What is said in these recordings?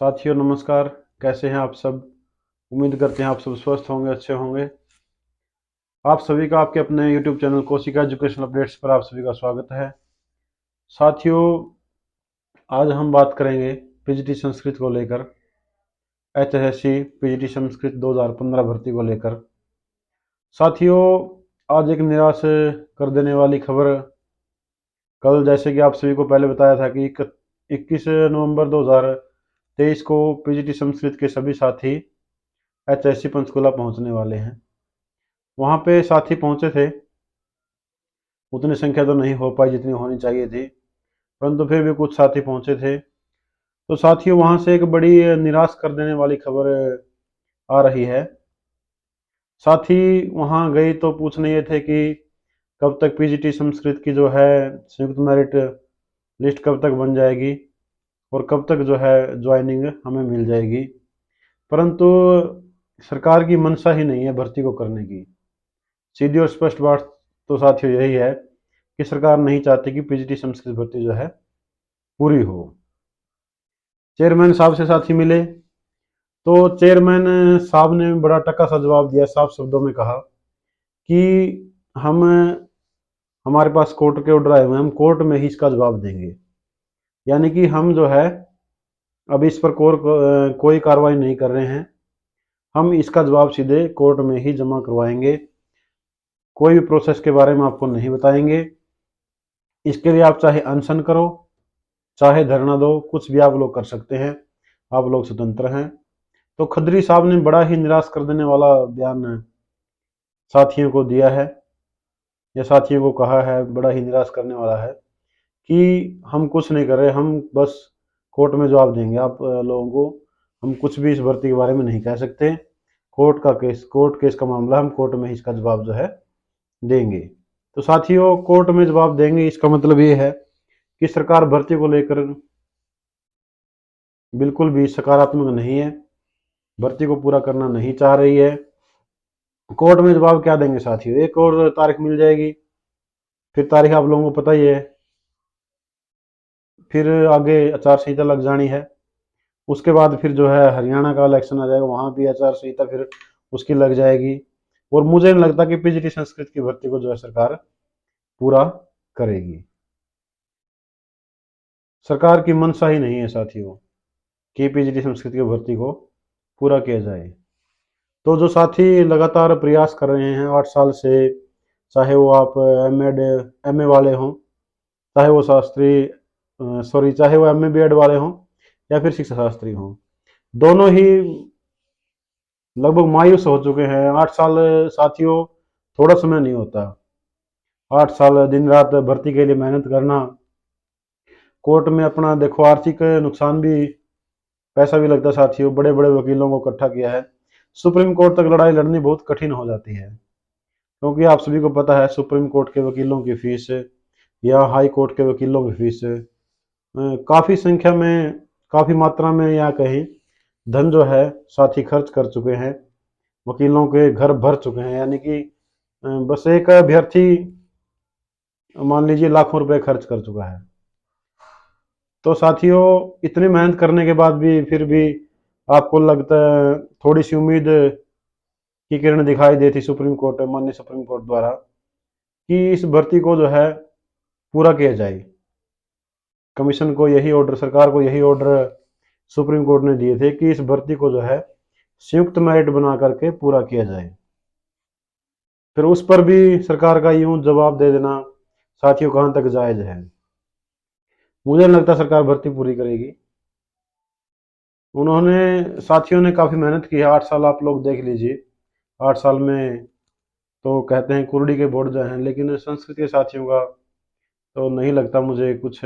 साथियों नमस्कार। कैसे हैं आप सब। उम्मीद करते हैं आप सब स्वस्थ होंगे, अच्छे होंगे। आप सभी का आपके अपने YouTube चैनल कोशिका एजुकेशन अपडेट्स पर आप सभी का स्वागत है। साथियों, आज हम बात करेंगे पीजीटी संस्कृत को लेकर, HSC पीजीटी संस्कृत 2015 भर्ती को लेकर। साथियों, आज एक निराश कर देने वाली खबर। कल जैसे कि आप सभी को पहले बताया था कि 21 नवंबर 2023 को पीजीटी संस्कृत के सभी साथी HSC पंचकुला पहुंचने वाले हैं। वहां पे साथी पहुंचे थे, उतनी संख्या तो नहीं हो पाई जितनी होनी चाहिए थी, परंतु फिर भी कुछ साथी पहुंचे थे। तो साथियों, वहां से एक बड़ी निराश कर देने वाली खबर आ रही है। साथी वहां गए तो पूछने ये थे कि कब तक पीजीटी संस्कृत की जो है संयुक्त मेरिट लिस्ट कब तक बन जाएगी और कब तक जो है ज्वाइनिंग हमें मिल जाएगी। परंतु सरकार की मंशा ही नहीं है भर्ती को करने की। सीधी और स्पष्ट बात तो साथियों यही है कि सरकार नहीं चाहती कि पीजीटी संस्कृत भर्ती जो है पूरी हो। चेयरमैन साहब से साथी मिले तो चेयरमैन साहब ने बड़ा टका सा जवाब दिया, साफ शब्दों में कहा कि हम हमारे पास कोर्ट के ऑर्डर आए हुए हैं, हम कोर्ट में ही इसका जवाब देंगे। यानी कि हम जो है अभी इस पर कोई कार्रवाई नहीं कर रहे हैं, हम इसका जवाब सीधे कोर्ट में ही जमा करवाएंगे, कोई भी प्रोसेस के बारे में आपको नहीं बताएंगे। इसके लिए आप चाहे अनशन करो, चाहे धरना दो, कुछ भी आप लोग कर सकते हैं, आप लोग स्वतंत्र हैं। तो खत्री साहब ने बड़ा ही निराश कर देने वाला बयान साथियों को दिया है, या साथियों को कहा है, बड़ा ही निराश करने वाला है कि हम कुछ नहीं कर रहे, हम बस कोर्ट में जवाब देंगे आप लोगों को। हम कुछ भी इस भर्ती के बारे में नहीं कह सकते। कोर्ट केस का मामला, हम कोर्ट में ही इसका जवाब जो है देंगे। तो साथियों, कोर्ट में जवाब देंगे इसका मतलब ये है कि सरकार भर्ती को लेकर बिल्कुल भी सकारात्मक नहीं है, भर्ती को पूरा करना नहीं चाह रही है। कोर्ट में जवाब क्या देंगे साथियों, एक और तारीख मिल जाएगी, फिर तारीख आप लोगों को पता ही है, फिर आगे आचार संहिता लग जानी है। उसके बाद फिर जो है हरियाणा का इलेक्शन आ जाएगा, वहां भी आचार संहिता फिर उसकी लग जाएगी। और मुझे नहीं लगता कि पीजीटी संस्कृत की भर्ती को जो है सरकार पूरा करेगी। सरकार की मंशा ही नहीं है साथियों कि पीजीटी संस्कृत की भर्ती को पूरा किया जाए। तो जो साथी लगातार प्रयास कर रहे हैं 8 साल से, चाहे वो आप एमए वाले हों, चाहे वो चाहे वो एमए बीएड वाले हों या फिर शिक्षा शास्त्री हों, दोनों ही लगभग मायूस हो चुके हैं। 8 साल साथियों थोड़ा समय नहीं होता। 8 साल दिन रात भर्ती के लिए मेहनत करना, कोर्ट में अपना देखो आर्थिक नुकसान भी, पैसा भी लगता है साथियों। बड़े बड़े वकीलों को इकट्ठा किया है, सुप्रीम कोर्ट तक लड़ाई लड़नी बहुत कठिन हो जाती है, क्योंकि आप सभी को पता है सुप्रीम कोर्ट के वकीलों की फीस या हाई कोर्ट के वकीलों की फीस काफी संख्या में, काफी मात्रा में या कहीं धन जो है साथी खर्च कर चुके हैं, वकीलों के घर भर चुके हैं। यानी कि बस एक अभ्यर्थी मान लीजिए लाखों रुपए खर्च कर चुका है। तो साथियों, इतनी मेहनत करने के बाद भी फिर भी आपको लगता है थोड़ी सी उम्मीद की किरण दिखाई देती सुप्रीम कोर्ट, माननीय सुप्रीम कोर्ट द्वारा, कि इस भर्ती को जो है पूरा किया जाए। कमीशन को यही ऑर्डर, सरकार को यही ऑर्डर सुप्रीम कोर्ट ने दिए थे कि इस भर्ती को जो है संयुक्त मेरिट बना करके पूरा किया जाए। फिर उस पर भी सरकार का यूं जवाब दे देना साथियों कहां तक जायज है। मुझे नहीं लगता सरकार भर्ती पूरी करेगी। उन्होंने, साथियों ने काफी मेहनत की है 8 साल, आप लोग देख लीजिए। 8 साल में तो कहते हैं कुर्डी के बोर्ड जो हैं, लेकिन संस्कृत के साथियों का तो नहीं लगता मुझे कुछ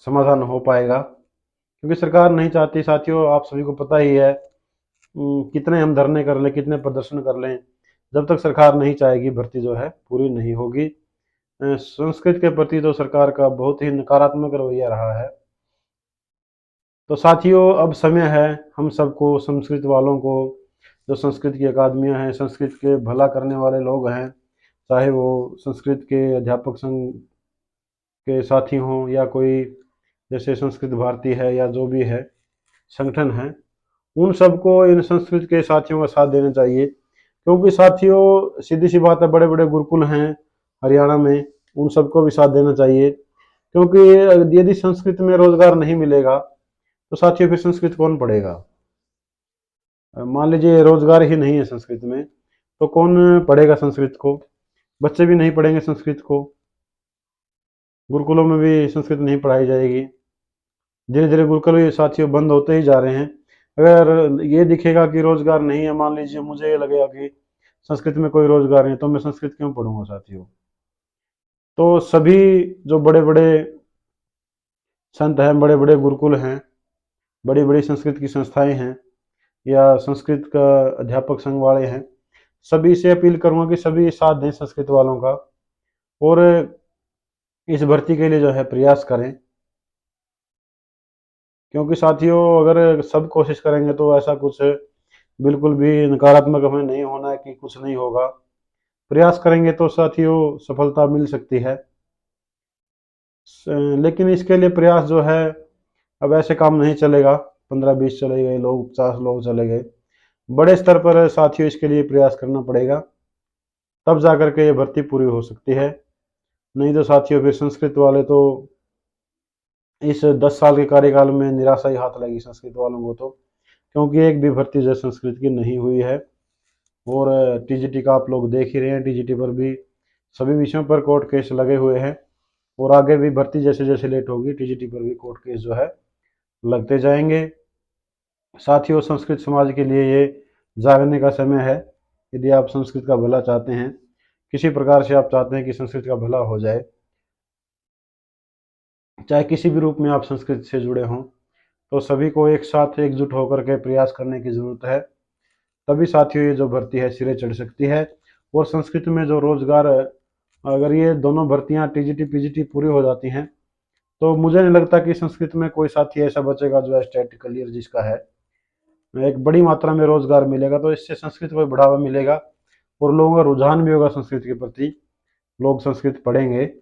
समाधान हो पाएगा, क्योंकि सरकार नहीं चाहती। साथियों, आप सभी को पता ही है कितने हम धरने कर लें, कितने प्रदर्शन कर लें, जब तक सरकार नहीं चाहेगी भर्ती जो है पूरी नहीं होगी। संस्कृत के प्रति तो सरकार का बहुत ही नकारात्मक रवैया रहा है। तो साथियों, अब समय है हम सबको, संस्कृत वालों को, जो संस्कृत की अकादमियां हैं, संस्कृत के भला करने वाले लोग हैं, चाहे वो संस्कृत के अध्यापक संघ के साथी हों या कोई जैसे संस्कृत भारती है या जो भी है संगठन है, उन सबको इन संस्कृत के साथियों का साथ देना चाहिए। क्योंकि साथियों सीधी सी बात है, बड़े बड़े गुरुकुल हैं हरियाणा में, उन सबको भी साथ देना चाहिए। क्योंकि यदि संस्कृत में रोजगार नहीं मिलेगा तो साथियों फिर संस्कृत कौन पढ़ेगा। मान लीजिए रोजगार ही नहीं है संस्कृत में, तो कौन पढ़ेगा संस्कृत को। बच्चे भी नहीं पढ़ेंगे संस्कृत को, गुरुकुलों में भी संस्कृत नहीं पढ़ाई जाएगी। धीरे धीरे गुरुकुल भी साथियों बंद होते ही जा रहे हैं। अगर ये दिखेगा कि रोजगार नहीं है, मान लीजिए मुझे ये लगेगा कि संस्कृत में कोई रोजगार नहीं, तो मैं संस्कृत क्यों पढ़ूंगा साथियों। तो सभी जो बड़े बड़े संत हैं, बड़े बड़े गुरुकुल हैं, बड़ी बड़ी संस्कृत की संस्थाएं हैं, या संस्कृत का अध्यापक संघ वाले हैं, सभी से अपील करूंगा कि सभी साथ दें संस्कृत वालों का, और इस भर्ती के लिए जो है प्रयास करें। क्योंकि साथियों अगर सब कोशिश करेंगे तो ऐसा कुछ बिल्कुल भी नकारात्मक हमें नहीं होना है कि कुछ नहीं होगा। प्रयास करेंगे तो साथियों सफलता मिल सकती है। लेकिन इसके लिए प्रयास जो है, अब ऐसे काम नहीं चलेगा, 15-20 चले गए लोग, 50 लोग चले गए, बड़े स्तर पर साथियों इसके लिए प्रयास करना पड़ेगा, तब जाकर के ये भर्ती पूरी हो सकती है। नहीं तो साथियों फिर संस्कृत वाले तो इस 10 साल के कार्यकाल में निराशा ही हाथ लगी संस्कृत वालों को तो। क्योंकि एक भी भर्ती जो संस्कृत की नहीं हुई है। और टीजीटी का आप लोग देख ही रहे हैं, टीजीटी पर भी सभी विषयों पर कोर्ट केस लगे हुए हैं, और आगे भी भर्ती जैसे जैसे लेट होगी टीजीटी पर भी कोर्ट केस जो है लगते जाएंगे। साथियों संस्कृत समाज के लिए ये जागने का समय है। यदि आप संस्कृत का भला चाहते हैं, किसी प्रकार से आप चाहते हैं कि संस्कृत का भला हो जाए, चाहे किसी भी रूप में आप संस्कृत से जुड़े हों, तो सभी को एक साथ एकजुट होकर के प्रयास करने की ज़रूरत है। तभी साथियों ये जो भर्ती है सिरे चढ़ सकती है। और संस्कृत में जो रोजगार, अगर ये दोनों भर्तियां टीजीटी पीजीटी पूरी हो जाती हैं, तो मुझे नहीं लगता कि संस्कृत में कोई साथी ऐसा बचेगा जो स्टेट क्लियर जिसका है। एक बड़ी मात्रा में रोजगार मिलेगा, तो इससे संस्कृत को बढ़ावा मिलेगा, और लोगों का रुझान भी होगा संस्कृत के प्रति, लोग संस्कृत पढ़ेंगे,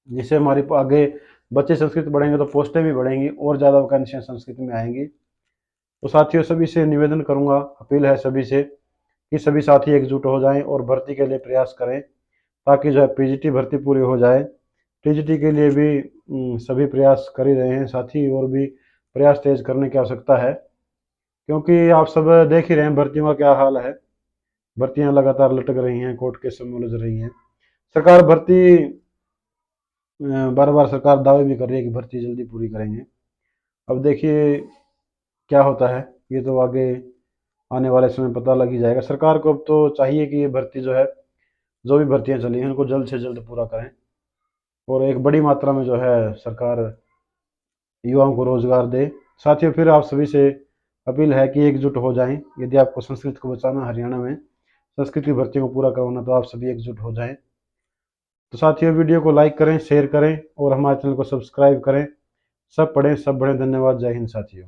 जिससे हमारी आगे बच्चे संस्कृत पढ़ेंगे तो पोस्टें भी बढ़ेंगी और ज़्यादा वैकेंसियाँ संस्कृत में आएंगी। तो साथियों सभी से निवेदन करूंगा, अपील है सभी से कि सभी साथी एकजुट हो जाएं और भर्ती के लिए प्रयास करें, ताकि जो है पीजीटी भर्ती पूरी हो जाए। टीजीटी के लिए भी सभी प्रयास कर ही रहे हैं साथी, और भी प्रयास तेज करने की आवश्यकता है। क्योंकि आप सब देख ही रहे हैं भर्तियों का क्या हाल है, भर्तियां लगातार लटक रही हैं, कोर्ट केस में उलझ रही हैं। सरकार भर्ती, बार बार सरकार दावे भी कर रही है कि भर्ती जल्दी पूरी करेंगे। अब देखिए क्या होता है, ये तो आगे आने वाले समय पता लग ही जाएगा। सरकार को अब तो चाहिए कि ये भर्ती जो है, जो भी भर्तियां चली हैं उनको जल्द से जल्द पूरा करें, और एक बड़ी मात्रा में जो है सरकार युवाओं को रोजगार दे। साथियों फिर आप सभी से अपील है कि एकजुट हो जाएं। यदि आपको संस्कृत को बचाना, हरियाणा में संस्कृत की भर्तियों को पूरा करवाना, तो आप सभी एकजुट हो जाएं। तो साथियों वीडियो को लाइक करें, शेयर करें, और हमारे चैनल को सब्सक्राइब करें। सब पढ़ें सब बढ़ें। धन्यवाद। जय हिंद साथियों।